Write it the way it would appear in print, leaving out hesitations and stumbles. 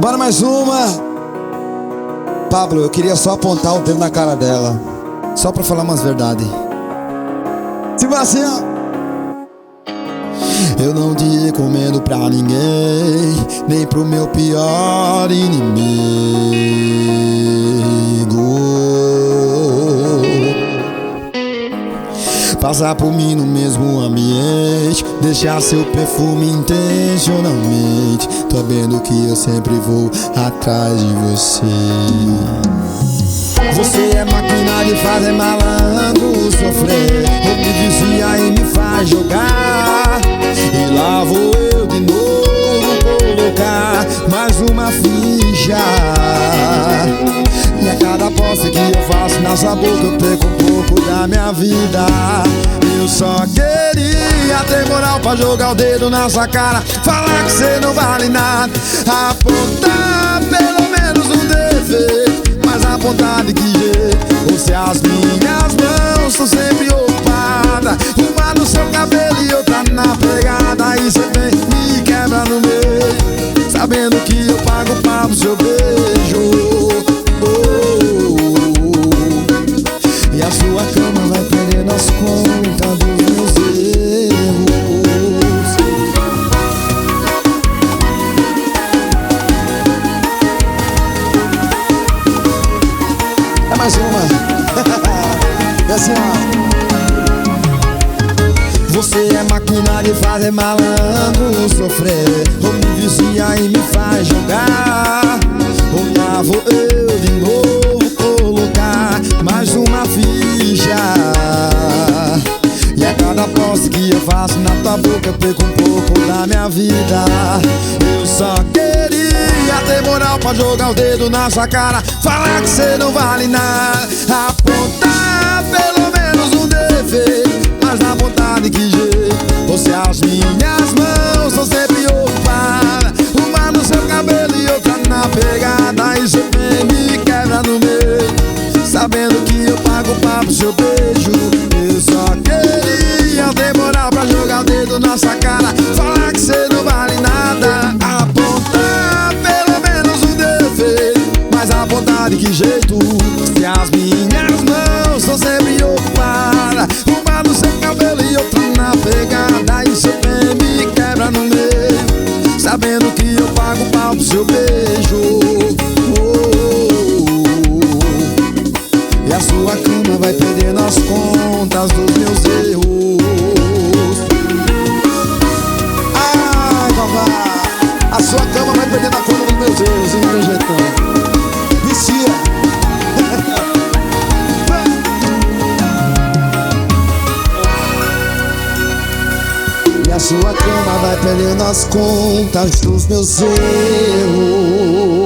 Bora mais uma. Pablo, eu queria só apontar o dedo na cara dela, só pra falar umas verdades. Se vai assim, ó. Eu não te recomendo pra ninguém, nem pro meu pior inimigo. Passar por mim no mesmo ambiente, deixar seu perfume intencionalmente, sabendo que eu sempre vou atrás de você. Você é máquina de fazer malandro sofrer, ou me vicia e me faz jogar. E lá vou eu de novo colocar mais uma ficha. E a cada aposta que eu faço nessa boca eu perco um pouco da minha vida. Eu só queria ter moral pra jogar o dedo na sua cara, falar que você não vale nada, apontar pelo menos um defeito, mas apontar de que jeito? Ou se as minhas mãos estão sempre ocupadas, uma no seu cabelo e outra na pegada. Aí você vem me quebra no meio, sabendo que eu pago o pau pro seu beijo. E a sua cama vai perdendo as contas dos meus erros. É mais uma. É assim, ó. Você é máquina de fazer malandro sofrer, ou me vicia e me faz jogar. Ou lá vou eu de novo colocar mais uma ficha. E a cada aposta que eu faço na tua boca eu perco um pouco da minha vida. Eu só queria ter moral pra jogar o dedo na sua cara, falar que você não vale nada, apontar pelo menos um defeito, mas na vontade que jeito? Ou se as minhas mãos estão sempre ocupadas, uma no seu cabelo e outra na pegada. Aí você vem me quebra no meio, sabendo que eu pago o pau pro seu beijo. Eu só queria ter moral pra jogar o dedo na sua cara, falar que você não vale nada, apontar pelo menos um defeito, mas apontar de que jeito? Se as minhas mãos estão sempre ocupadas, uma no seu cabelo e outra na pegada. Aí você vem me quebra no meio, sabendo que eu pago o pau pro seu beijo. E a sua cama vai perdendo as contas dos meus erros. Ai, babá, a sua cama vai perdendo a conta dos meus erros, não tem jeito não. Vicia. E a sua cama vai perdendo as contas dos meus erros.